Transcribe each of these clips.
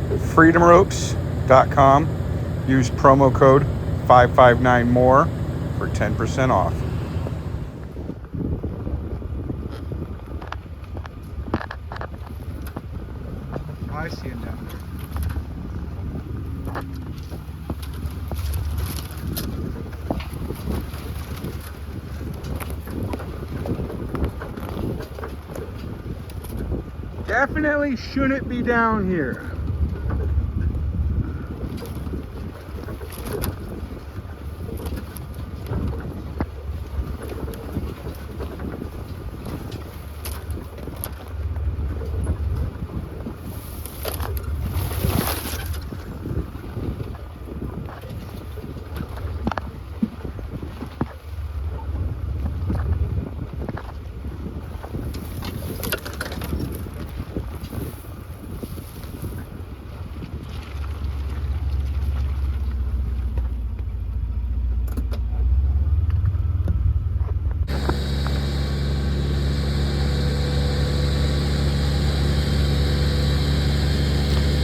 freedomropes.com. Use promo code 559MORE for 10% off. I see him down there. Definitely shouldn't be down here.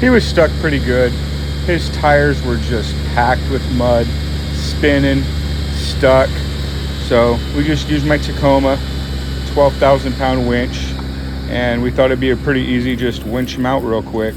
He was stuck pretty good. His tires were just packed with mud, spinning, stuck. So we just used my Tacoma 12,000 pound winch, and we thought it'd be a pretty easy, just winch him out real quick.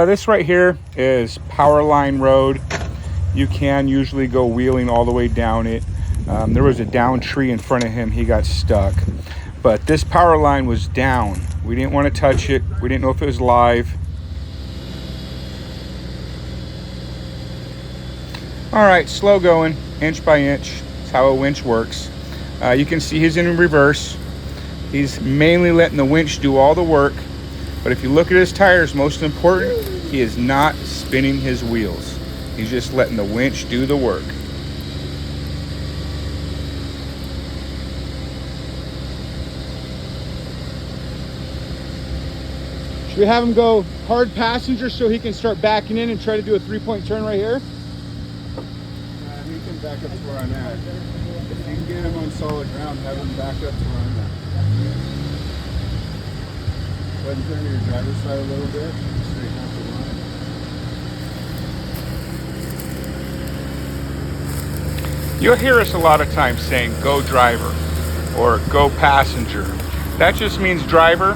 This right here is Power Line Road. You can usually go wheeling all the way down it. There was a down tree in front of him. He got stuck. But this power line was down. We didn't want to touch it. We didn't know if it was live. All right, slow going, inch by inch. That's how a winch works. You can see he's in reverse. He's mainly letting the winch do all the work. But if you look at his tires, most important, he is not spinning his wheels. He's just letting the winch do the work. Should we have him go hard passenger so he can start backing in and try to do a 3-point turn right here? He can back up to where I'm at. If you can get him on solid ground, have him back up to where I'm at. Go ahead and turn to your driver's side a little bit. Straighten out the line. You'll hear us a lot of times saying, go driver, or go passenger. That just means driver,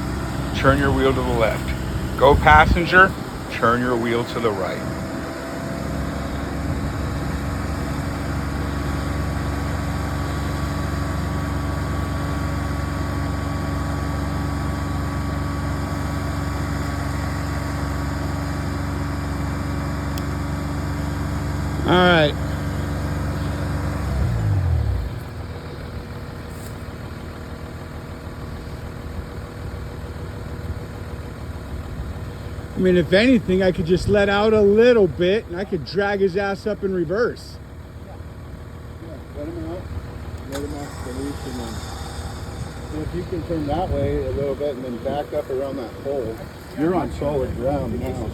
turn your wheel to the left. Go passenger, turn your wheel to the right. All right. I mean, if anything, I could just let out a little bit and I could drag his ass up in reverse. Yeah, let him out. Let him off the leash, and if you can turn that way a little bit and then back up around that pole, you're on solid ground now.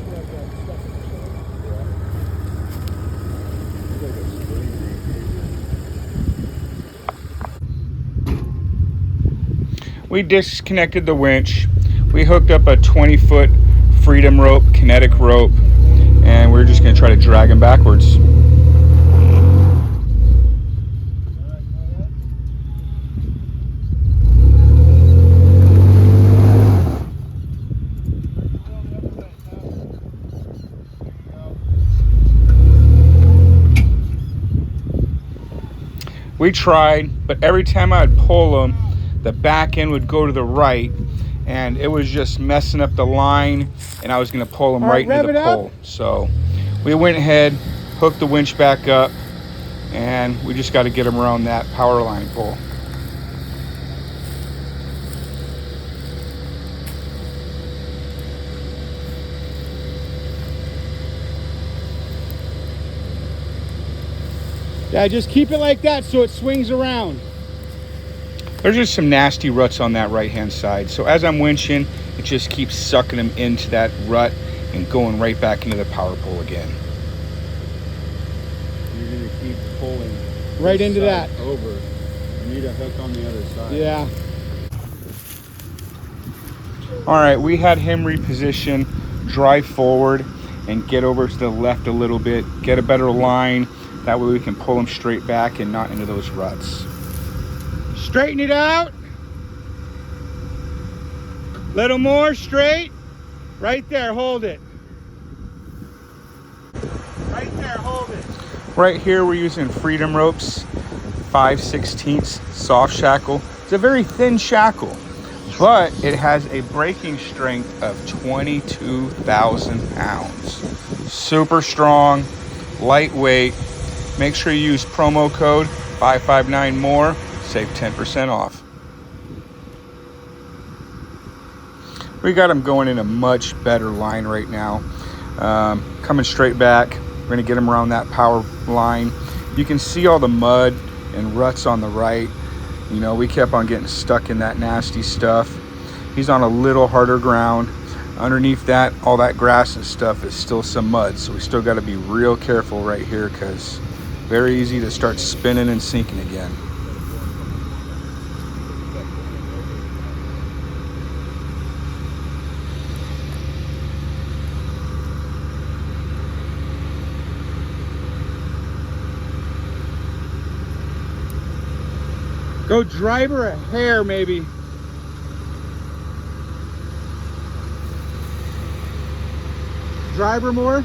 We disconnected the winch. We hooked up a 20-foot freedom rope, kinetic rope, and we're just going to try to drag him backwards. We tried, but every time I'd pull him, the back end would go to the right, and it was just messing up the line, and I was going to pull him right into the pole. So we went ahead, hooked the winch back up, and we just got to get him around that power line pole. Yeah, just keep it like that so it swings around. There's just some nasty ruts on that right-hand side. So as I'm winching, it just keeps sucking them into that rut and going right back into the power pole again. You're gonna keep pulling right into that. Over. You need a hook on the other side. Yeah. All right, we had him reposition, drive forward, and get over to the left a little bit, get a better line. That way we can pull him straight back and not into those ruts. Straighten it out. Little more straight. Right there, hold it. Right there, hold it. Right here we're using Freedom ropes, 5/16 soft shackle. It's a very thin shackle, but it has a breaking strength of 22,000 pounds. Super strong, lightweight. Make sure you use promo code 559MORE, save 10% off. We got him going in a much better line right now. Coming straight back. We're gonna get him around that power line. You can see all the mud and ruts on the right. You know, we kept on getting stuck in that nasty stuff. He's on a little harder ground. Underneath that, all that grass and stuff is still some mud. So we still gotta be real careful right here because very easy to start spinning and sinking again. Go drive her a hair, maybe. Drive her more.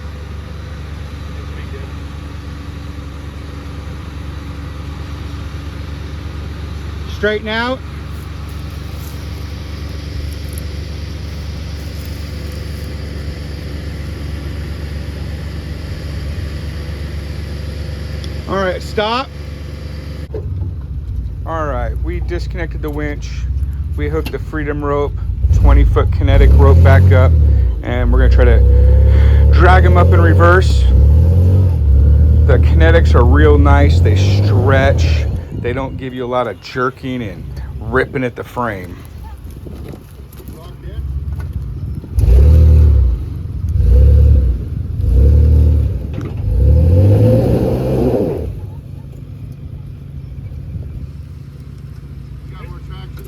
Straighten out. All right, stop. All right, we disconnected the winch. We hooked the Freedom rope, 20-foot kinetic rope back up, and we're gonna try to drag them up in reverse. The kinetics are real nice. They stretch. They don't give you a lot of jerking and ripping at the frame.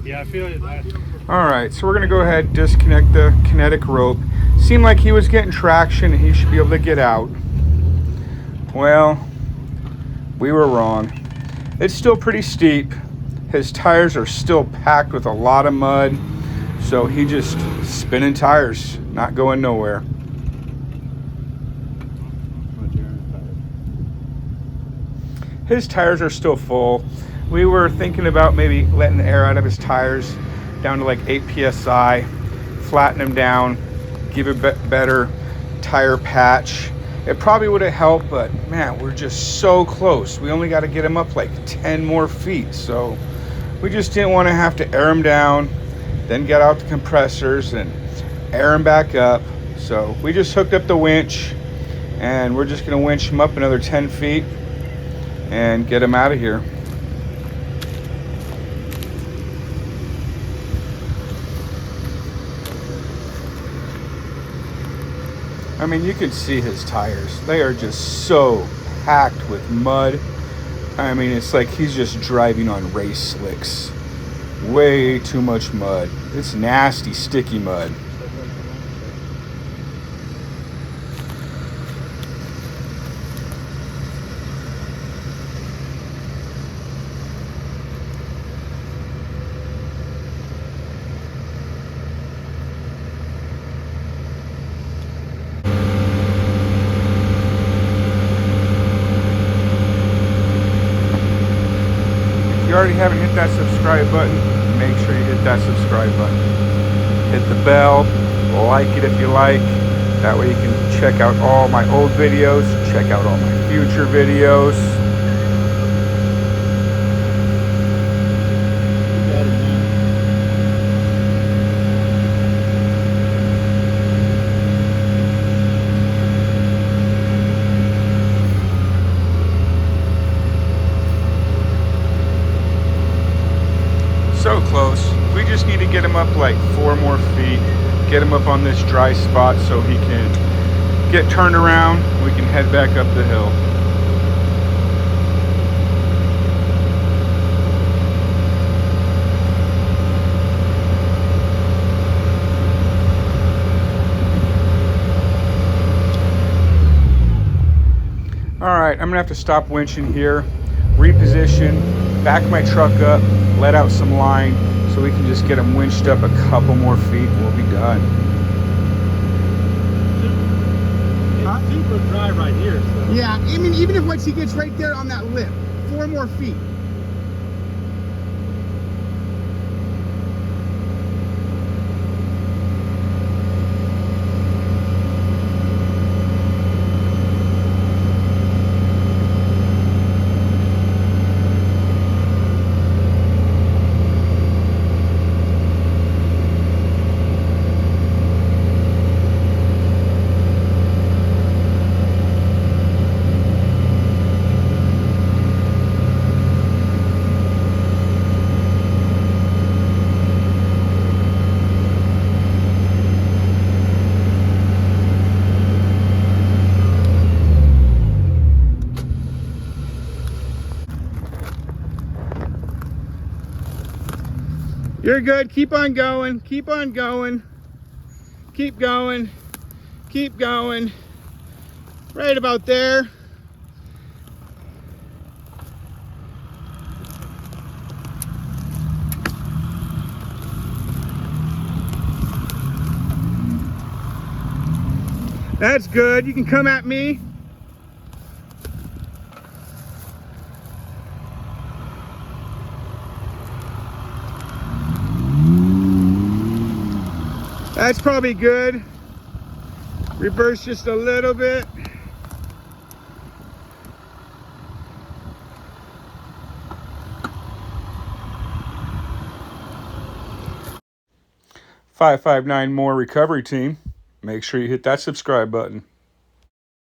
Yeah, I feel it. All right, so we're gonna go ahead and disconnect the kinetic rope. Seemed like he was getting traction and he should be able to get out. Well, we were wrong. It's still pretty steep. His tires are still packed with a lot of mud, so he just spinning tires, not going nowhere. His tires are still full. We were thinking about maybe letting the air out of his tires down to like 8 psi, flatten them down, give a better tire patch. It probably would have helped, but man, we're just so close. We only got to get him up like 10 more feet. So we just didn't want to have to air him down, then get out the compressors and air him back up. So we just hooked up the winch and we're just gonna winch him up another 10 feet and get him out of here. I mean, you can see his tires. They are just so packed with mud. I mean, it's like he's just driving on race slicks. Way too much mud. It's nasty, sticky mud. If you already haven't hit that subscribe button, make sure you hit that subscribe button. Hit the bell, like it if you like. That way you can check out all my old videos, check out all my future videos. get him up like 4 more feet, get him up on this dry spot so he can get turned around. We can head back up the hill. All right, I'm gonna have to stop winching here, reposition, back my truck up, let out some line so we can just get him winched up a couple more feet and we'll be done. It's super dry right here. So. Yeah, I mean, even if once he gets right there on that lip, 4 more feet. You're good. Keep on going. Keep on going. Keep going. Keep going. Right about there. That's good. You can come at me. That's probably good. Reverse just a little bit. "559 More Recovery Team." Make sure you hit that subscribe button.